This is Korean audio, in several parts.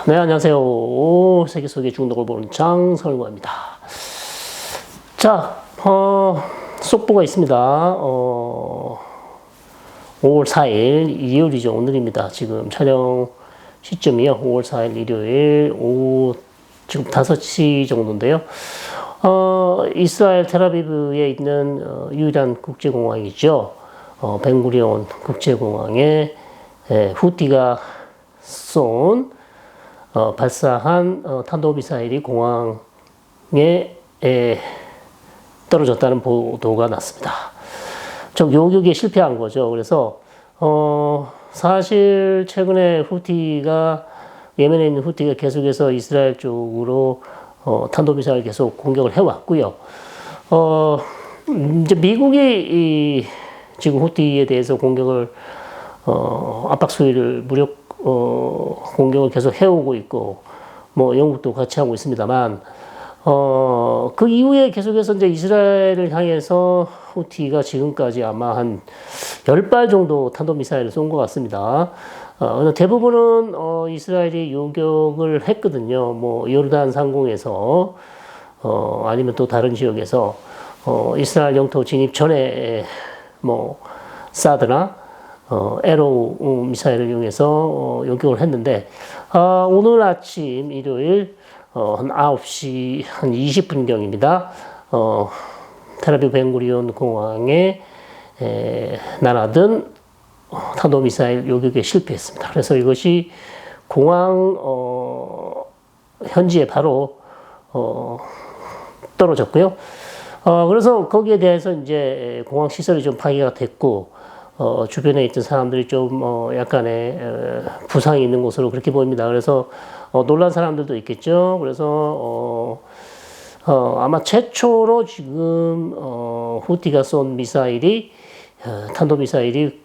네, 안녕하세요. 세계 속의 중독을 보는 장설구입니다. 자, 속보가 있습니다. 5월 4일 일요일이죠. 오늘입니다. 지금 촬영 시점이요. 5월 4일 일요일 오후 지금 5시 정도인데요. 이스라엘 텔아비브에 있는 유일한 국제공항이죠. 벤구리온 국제공항에 후티가 쏜 발사한 탄도미사일이 공항에 떨어졌다는 보도가 났습니다. 즉 요격에 실패한 거죠. 그래서 사실 최근에 후티가 예멘에 있는 후티가 계속해서 이스라엘 쪽으로 탄도미사일 계속 공격을 해왔고요. 이제 미국이 지금 후티에 대해서 공격을 압박 수위를 무력 공격을 계속 해오고 있고, 뭐, 영국도 같이 하고 있습니다만, 그 이후에 계속해서 이제 이스라엘을 향해서 후티가 지금까지 아마 한 10발 정도 탄도미사일을 쏜 것 같습니다. 대부분은, 이스라엘이 요격을 했거든요. 뭐, 요르단 상공에서, 아니면 또 다른 지역에서, 이스라엘 영토 진입 전에, 뭐, 사드나, 에로우 미사일을 이용해서 요격을 했는데, 오늘 아침 일요일 한 9시 한 20분경입니다. 텔아비브 벤구리온 공항에 날아든 탄도미사일 요격에 실패했습니다. 그래서 이것이 공항 현지에 바로 떨어졌고요. 그래서 거기에 대해서 이제 공항 시설이 좀 파괴가 됐고, 주변에 있던 사람들이 좀, 약간의, 부상이 있는 것으로 그렇게 보입니다. 그래서, 놀란 사람들도 있겠죠. 그래서, 아마 최초로 지금, 후티가 쏜 미사일이, 탄도미사일이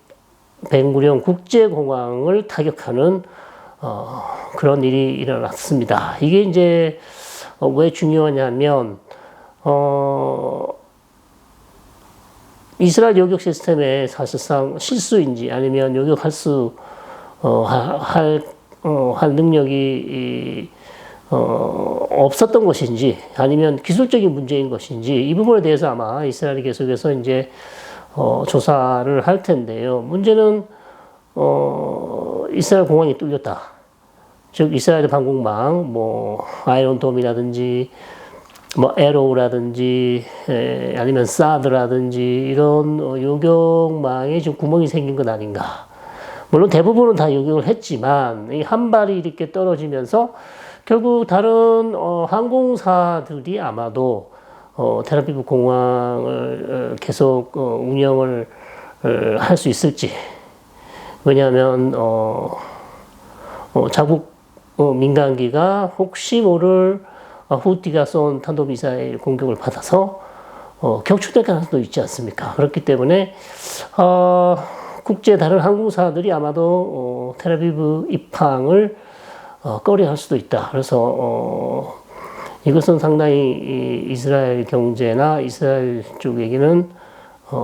벤구리온 국제공항을 타격하는, 그런 일이 일어났습니다. 이게 이제, 왜 중요하냐면, 이스라엘 요격 시스템에 사실상 실수인지 아니면 요격할 할 능력이, 없었던 것인지 아니면 기술적인 문제인 것인지 이 부분에 대해서 아마 이스라엘이 계속해서 이제, 조사를 할 텐데요. 문제는, 이스라엘 공항이 뚫렸다. 즉, 이스라엘 방공망, 뭐, 아이론돔이라든지, 뭐 에로우라든지 아니면 사드라든지 이런 요격망에 좀 구멍이 생긴 건 아닌가. 물론 대부분은 다 요격을 했지만 이 한 발이 이렇게 떨어지면서 결국 다른 항공사들이 아마도 텔아비브 공항을 계속 운영을 할 수 있을지. 왜냐하면 자국 민간기가 혹시 모를 후티가 쏜 탄도미사일 공격을 받아서 격추될 가능성도 있지 않습니까? 그렇기 때문에 국제 다른 항공사들이 아마도 텔아비브 입항을 꺼려할 수도 있다. 그래서 이것은 상당히 이스라엘 경제나 이스라엘 쪽에게는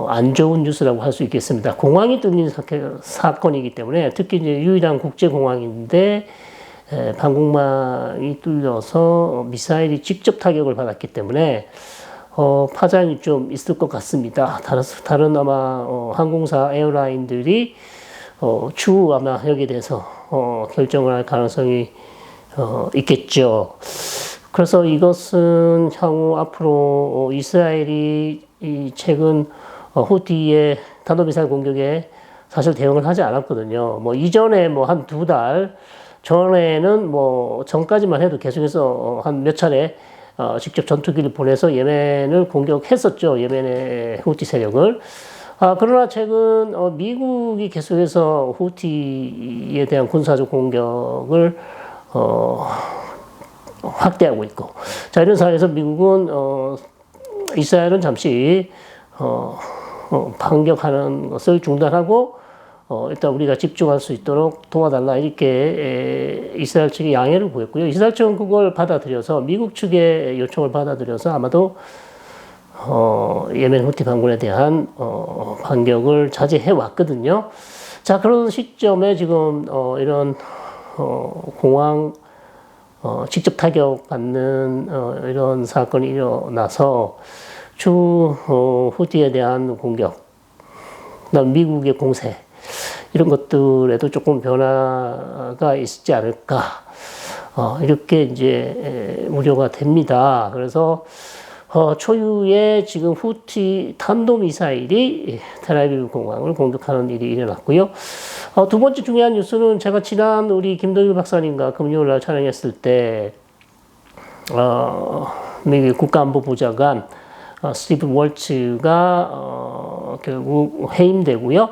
안 좋은 뉴스라고 할 수 있겠습니다. 공항이 뚫린 사건이기 때문에 특히 이제 유일한 국제 공항인데 방공망이 뚫려서 미사일이 직접 타격을 받았기 때문에 파장이 좀 있을 것 같습니다. 다른 아마 항공사 에어라인들이 추후 아마 여기에 대해서 결정을 할 가능성이 있겠죠. 그래서 이것은 향후 앞으로 이스라엘이 최근 후티의 탄도미사일 공격에 사실 대응을 하지 않았거든요. 뭐 이전에 뭐 한 2달 전에는 뭐 전까지만 해도 계속해서 한 몇 차례 직접 전투기를 보내서 예멘을 공격했었죠. 예멘의 후티 세력을. 그러나 최근 미국이 계속해서 후티에 대한 군사적 공격을 확대하고 있고, 자 이런 상황에서 미국은 이스라엘은 잠시 반격하는 것을 중단하고 일단 우리가 집중할 수 있도록 도와달라 이렇게 이스라엘 측이 양해를 구했고요. 이스라엘 측은 그걸 받아들여서 미국 측의 요청을 받아들여서 아마도 예멘 후티 반군에 대한 반격을 자제해 왔거든요. 자, 그런 시점에 지금 이런 공항 직접 타격받는 이런 사건이 일어나서 후티에 대한 공격, 그다음 미국의 공세 이런 것들에도 조금 변화가 있지 않을까 이렇게 이제 우려가 됩니다. 그래서 초유의 지금 후티 탄도미사일이 텔아비브 공항을 공격하는 일이 일어났고요. 두 번째 중요한 뉴스는 제가 지난 우리 김동일 박사님과 금요일 날 촬영했을 때 미국 국가안보보좌관 스티븐 월츠가 결국 해임되고요.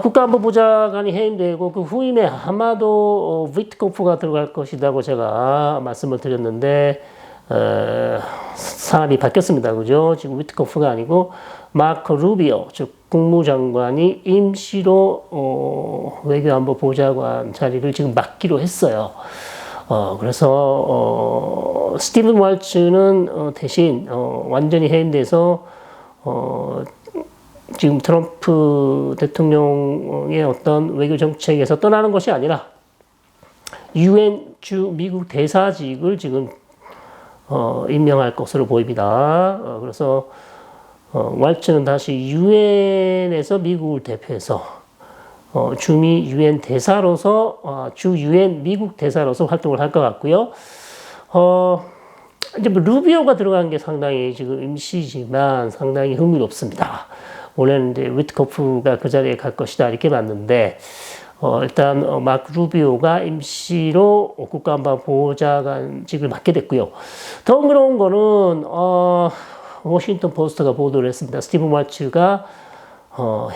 국가안보보좌관이 해임되고 그 후임에 아마도 위트코프가 들어갈 것이라고 제가 말씀을 드렸는데 사람이 바뀌었습니다. 그죠? 지금 위트코프가 아니고 마크 루비오, 즉 국무장관이 임시로 외교안보보좌관 자리를 지금 맡기로 했어요. 그래서 스티븐 월츠는 대신 완전히 해임돼서 지금 트럼프 대통령의 어떤 외교 정책에서 떠나는 것이 아니라 유엔 주 미국 대사직을 지금 임명할 것으로 보입니다. 그래서 월츠는 다시 유엔에서 미국을 대표해서 주미 유엔 대사로서 주 유엔 미국 대사로서 활동을 할 것 같고요. 이제 뭐 루비오가 들어간 게 상당히 지금 임시지만 상당히 흥미롭습니다. 원래는 이제 위트코프가 그 자리에 갈 것이다 이렇게 봤는데 일단 마크 루비오가 임시로 국가안보보좌관직을 맡게 됐고요. 더 흥미로운 거는 워싱턴 포스트가 보도를 했습니다. 스티븐 월츠가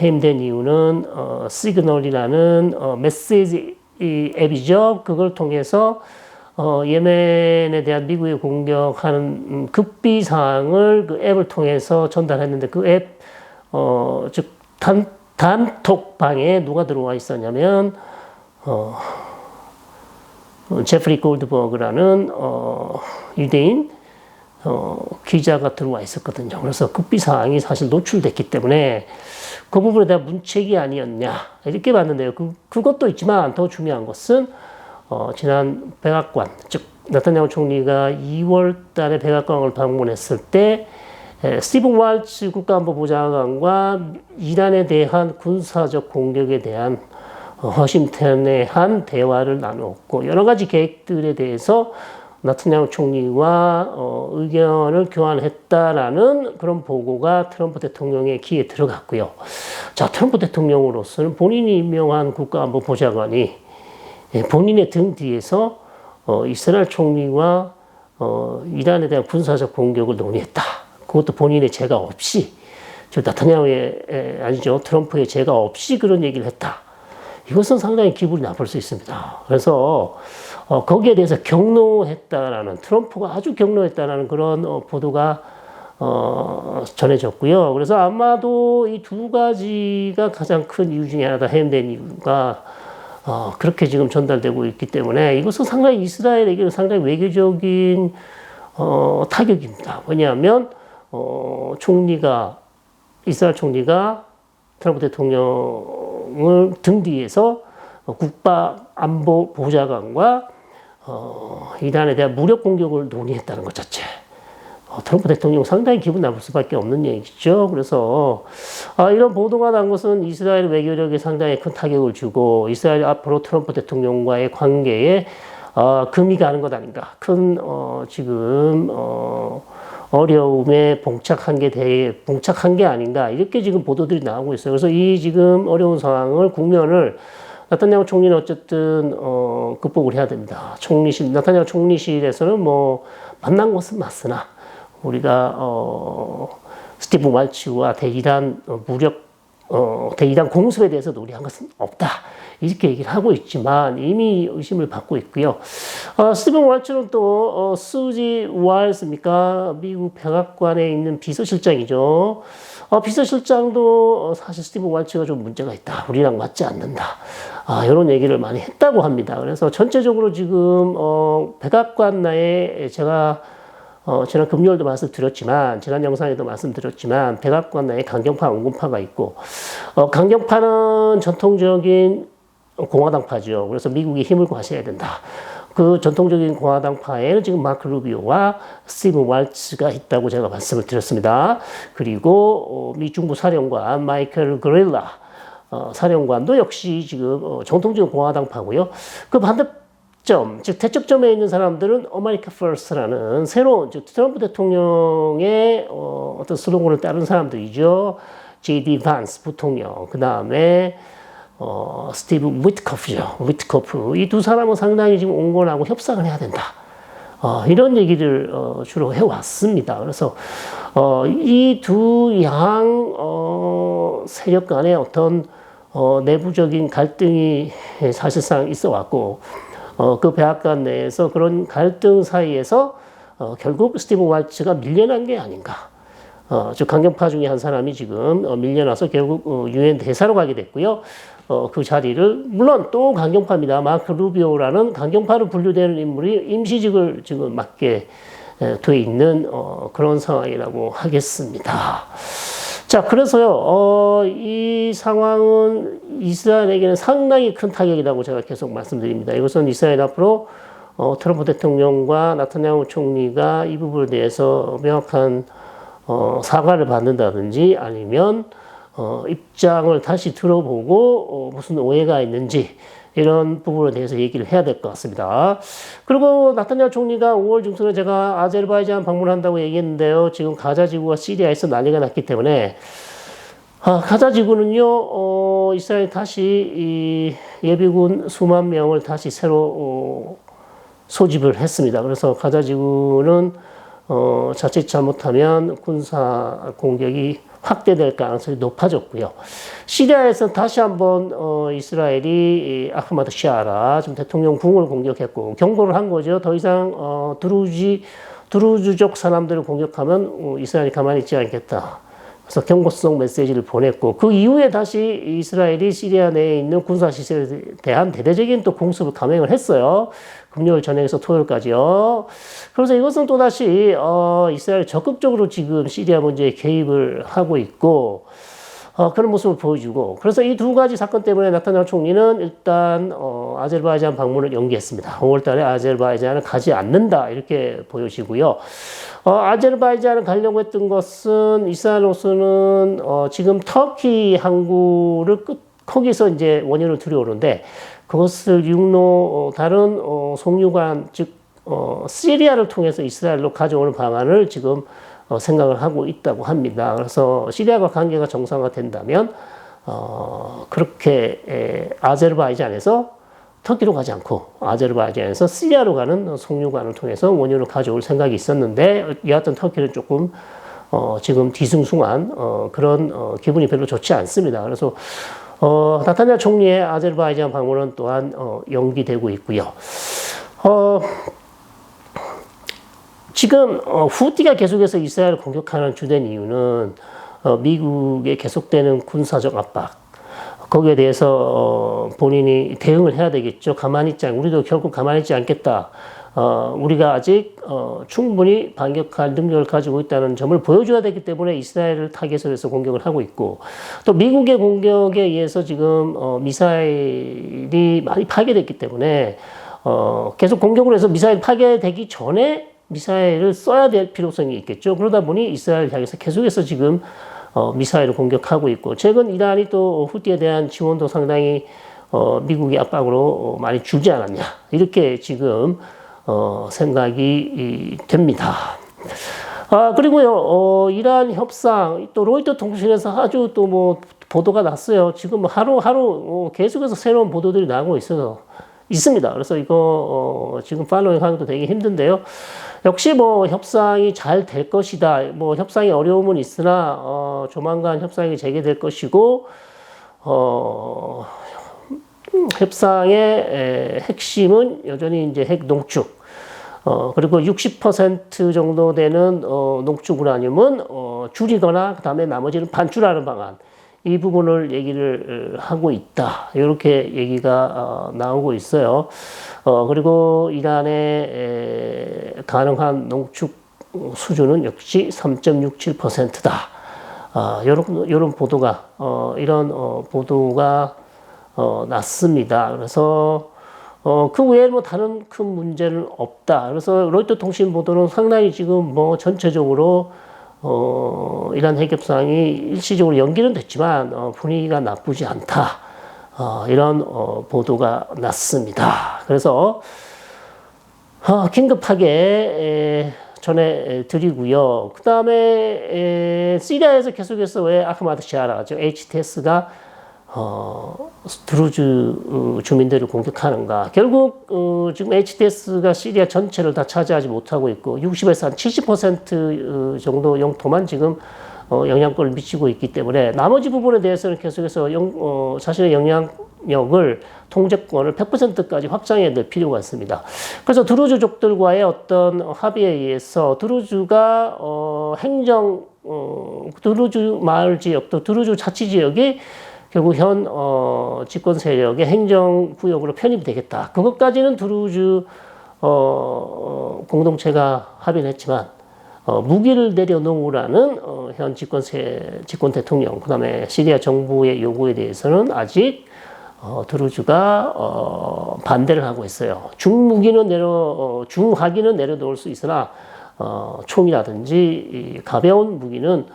해임된 이유는 시그널이라는 메시지 앱이죠. 그걸 통해서 예멘에 대한 미국의 공격하는 극비 사항을 그 앱을 통해서 전달했는데 그 앱 즉 단톡방에 누가 들어와 있었냐면 제프리 골드버그라는 유대인 기자가 들어와 있었거든요. 그래서 극비 사항이 사실 노출됐기 때문에 그 부분에 대한 문책이 아니었냐 이렇게 봤는데요. 그것도 있지만 더 중요한 것은 지난 백악관 즉 네타냐후 총리가 2월 달에 백악관을 방문했을 때 스티븐 월츠 국가안보보좌관과 이란에 대한 군사적 공격에 대한 허심탄회한 대화를 나누었고 여러 가지 계획들에 대해서 네타냐후 총리와 의견을 교환했다라는 그런 보고가 트럼프 대통령의 귀에 들어갔고요. 자, 트럼프 대통령으로서는 본인이 임명한 국가안보보좌관이 본인의 등 뒤에서 이스라엘 총리와 이란에 대한 군사적 공격을 논의했다. 그것도 본인의 제가 없이, 저 네타냐후의 아니죠, 트럼프의 제가 없이 그런 얘기를 했다. 이것은 상당히 기분이 나쁠 수 있습니다. 그래서 거기에 대해서 경로했다라는, 트럼프가 아주 경로했다라는 그런 보도가 전해졌고요. 그래서 아마도 이 두 가지가 가장 큰 이유 중에 하나다. 해임된 이유가 그렇게 지금 전달되고 있기 때문에 이것은 상당히 이스라엘에게는 상당히 외교적인 타격입니다. 왜냐하면 이스라엘 총리가 트럼프 대통령을 등 뒤에서 국가안보보좌관과 이란에 대한 무력 공격을 논의했다는 것 자체. 트럼프 대통령 상당히 기분 나쁠 수밖에 없는 얘기죠. 그래서 이런 보도가 난 것은 이스라엘 외교력에 상당히 큰 타격을 주고 이스라엘 앞으로 트럼프 대통령과의 관계에 금이 가는 것 아닌가. 큰 지금 어려움에 봉착한 게 아닌가. 이렇게 지금 보도들이 나오고 있어요. 그래서 이 지금 어려운 상황을 국면을 네타냐후 총리는 어쨌든 극복을 해야 됩니다. 네타냐후 총리실에서는 뭐 만난 것은 맞으나 우리가 스티븐 월츠와 대이란 대이란 공습에 대해서 논의한 것은 없다. 이렇게 얘기를 하고 있지만 이미 의심을 받고 있고요. 스티븐 월츠는 또 수지 와일스입니까? 미국 백악관에 있는 비서실장이죠. 비서실장도 사실 스티븐 월츠가 좀 문제가 있다. 우리랑 맞지 않는다. 이런 얘기를 많이 했다고 합니다. 그래서 전체적으로 지금 백악관 내에 제가 지난 금요일도 말씀드렸지만, 지난 영상에도 말씀드렸지만, 백악관 내에 강경파, 온건파가 있고, 강경파는 전통적인 공화당파죠. 그래서 미국이 힘을 과시해야 된다. 그 전통적인 공화당파에는 지금 마크 루비오와 스티븐 왈츠가 있다고 제가 말씀을 드렸습니다. 그리고 미 중부 사령관 마이클 그릴라 사령관도 역시 지금 정통적인 공화당파고요. 그 반대점, 즉 대척점에 있는 사람들은 아메리카 퍼스트라는 새로운 즉 트럼프 대통령의 어떤 슬로건을 따른 사람들이죠. J.D. 반스 부통령, 그 다음에 스티브 위트코프죠. 위트코프. 이 두 사람은 상당히 지금 온건하고 협상을 해야 된다. 이런 얘기를 주로 해왔습니다. 그래서 이 두 양 세력 간의 어떤 내부적인 갈등이 사실상 있어 왔고 그 백악관 내에서 그런 갈등 사이에서 결국 스티브 왈츠가 밀려난 게 아닌가. 즉 강경파 중에 한 사람이 지금 밀려나서 결국 유엔 대사로 가게 됐고요. 그 자리를 물론 또 강경파입니다. 마크 루비오라는 강경파로 분류되는 인물이 임시직을 지금 맡게 돼 있는 그런 상황이라고 하겠습니다. 자, 그래서요, 이 상황은 이스라엘에게는 상당히 큰 타격이라고 제가 계속 말씀드립니다. 이것은 이스라엘 앞으로 트럼프 대통령과 나타냐후 총리가 이 부분에 대해서 명확한 사과를 받는다든지 아니면 입장을 다시 들어보고 무슨 오해가 있는지 이런 부분에 대해서 얘기를 해야 될 것 같습니다. 그리고 나타냐후 총리가 5월 중순에 제가 아제르바이잔 방문한다고 얘기했는데요. 지금 가자 지구와 시리아에서 난리가 났기 때문에 가자 지구는요, 이스라엘 다시 이 예비군 수만 명을 다시 새로 소집을 했습니다. 그래서 가자 지구는 자칫 잘못하면 군사 공격이 확대될 가능성이 높아졌고요. 시리아에서 다시 한번 이스라엘이 아흐마드 샤라 지금 대통령 궁을 공격했고 경고를 한 거죠. 더 이상 드루즈족 사람들을 공격하면 이스라엘이 가만히 있지 않겠다. 그래서 경고성 메시지를 보냈고 그 이후에 다시 이스라엘이 시리아 내에 있는 군사 시설에 대한 대대적인 또 공습을 감행을 했어요. 금요일 저녁에서 토요일까지요. 그래서 이것은 또다시 이스라엘 적극적으로 지금 시리아 문제에 개입을 하고 있고 그런 모습을 보여주고 그래서 이 두 가지 사건 때문에 나타냐후 총리는 일단 아제르바이잔 방문을 연기했습니다. 5월 달에 아제르바이잔을 가지 않는다 이렇게 보여지고요. 아제르바이잔을 가려고 했던 것은 이스라엘로서는 지금 터키 항구를 거기서 이제 원인을 들여오는데 그것을 육로 다른 송유관 즉 시리아를 통해서 이스라엘로 가져오는 방안을 지금 생각을 하고 있다고 합니다. 그래서 시리아와 관계가 정상화된다면 그렇게 아제르바이잔에서 터키로 가지 않고 아제르바이잔에서 시리아로 가는 송유관을 통해서 원유를 가져올 생각이 있었는데 여하튼 터키는 조금 지금 뒤숭숭한 그런 기분이 별로 좋지 않습니다. 그래서 나타냐후 총리의 아제르바이잔 방문은 또한 연기되고 있고요. 지금 후티가 계속해서 이스라엘을 공격하는 주된 이유는 미국의 계속되는 군사적 압박 거기에 대해서 본인이 대응을 해야 되겠죠. 우리도 결국 가만히 있지 않겠다. 우리가 아직 충분히 반격할 능력을 가지고 있다는 점을 보여줘야 되기 때문에 이스라엘을 타겟으로 해서 공격을 하고 있고 또 미국의 공격에 의해서 지금 미사일이 많이 파괴됐기 때문에 계속 공격을 해서 미사일 파괴되기 전에 미사일을 써야 될 필요성이 있겠죠. 그러다 보니 이스라엘 향해서 계속해서 지금 미사일을 공격하고 있고 최근 이란이 또 후티에 대한 지원도 상당히 미국의 압박으로 많이 줄지 않았냐 이렇게 지금 생각이 됩니다. 그리고요 이란 협상 또 로이터 통신에서 아주 또 뭐 보도가 났어요. 지금 하루 계속해서 새로운 보도들이 나오고 있습니다. 그래서 이거 지금 팔로잉하기도 되게 힘든데요. 역시 뭐 협상이 잘 될 것이다. 뭐 협상이 어려움은 있으나 조만간 협상이 재개될 것이고 협상의 핵심은 여전히 이제 핵 농축. 그리고 60% 정도 되는 농축 우라늄은 줄이거나 그다음에 나머지는 반출하는 방안. 이 부분을 얘기를 하고 있다. 이렇게 얘기가 나오고 있어요. 그리고 이란의 가능한 농축 수준은 역시 3.67%다. 이런 보도가, 이런 보도가 났습니다. 그래서 그 외에 뭐 다른 큰 문제는 없다. 그래서 로이터 통신 보도는 상당히 지금 뭐 전체적으로 이란 핵 협상이 일시적으로 연기는 됐지만 분위기가 나쁘지 않다. 이런 보도가 났습니다. 그래서 긴급하게 전해드리고요. 그 다음에 시리아에서 계속해서 왜 아흐마드 샤라, 즉 HTS가 드루즈 주민들을 공격하는가. 결국 지금 HTS가 시리아 전체를 다 차지하지 못하고 있고 60에서 한 70% 정도 영토만 지금 영향권을 미치고 있기 때문에 나머지 부분에 대해서는 계속해서 자신의 영향력을 통제권을 100%까지 확장해야 될 필요가 있습니다. 그래서 드루즈족들과의 어떤 합의에 의해서 드루즈가 드루즈 마을 지역 또 드루즈 자치 지역이 결국 현 집권 세력의 행정 구역으로 편입이 되겠다. 그것까지는 드루즈 공동체가 합의를 했지만 무기를 내려놓으라는 현 집권 대통령 그다음에 시리아 정부의 요구에 대해서는 아직 드루즈가 반대를 하고 있어요. 중화기는 내려놓을 수 있으나 총이라든지 가벼운 무기는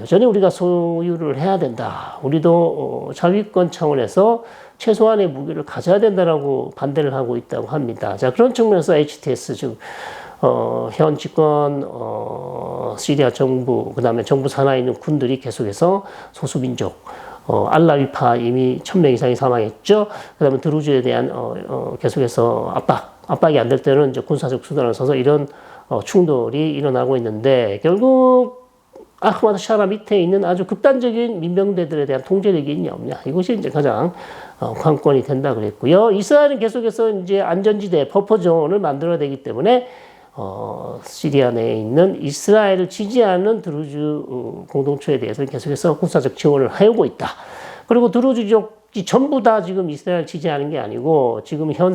여전히 우리가 소유를 해야 된다. 우리도 자위권 차원에서 최소한의 무기를 가져야 된다라고 반대를 하고 있다고 합니다. 자, 그런 측면에서 HTS, 즉, 현 집권, 시리아 정부, 그 다음에 정부 산하에 있는 군들이 계속해서 소수민족, 알라위파 이미 1000명 이상이 사망했죠. 그 다음에 드루즈에 대한, 계속해서 압박이 안 될 때는 이제 군사적 수단을 써서 이런 충돌이 일어나고 있는데, 결국, 아흐마드 샤라 밑에 있는 아주 극단적인 민병대들에 대한 통제력이 있냐 없냐 이것이 이제 가장 관건이 된다 그랬고요. 이스라엘은 계속해서 이제 안전지대 버퍼존을 만들어야 되기 때문에 시리아 내에 있는 이스라엘을 지지하는 드루즈 공동체에 대해서 계속해서 군사적 지원을 해오고 있다. 그리고 드루즈족이 전부 다 지금 이스라엘 지지하는 게 아니고 지금 현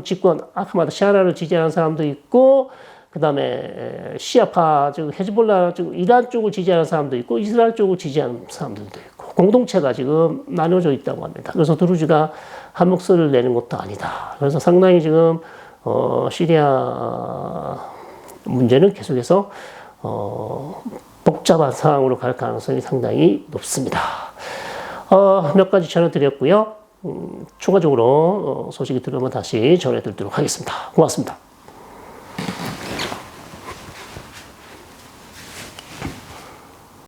집권 아흐마드 샤라를 지지하는 사람도 있고. 그 다음에 시아파, 즉 헤즈볼라, 즉 이란 쪽을 지지하는 사람도 있고 이스라엘 쪽을 지지하는 사람들도 있고 공동체가 지금 나눠져 있다고 합니다. 그래서 드루즈가 한 목소리를 내는 것도 아니다. 그래서 상당히 지금 시리아 문제는 계속해서 복잡한 상황으로 갈 가능성이 상당히 높습니다. 몇 가지 전해드렸고요. 추가적으로 소식이 들어오면 다시 전해드리도록 하겠습니다. 고맙습니다.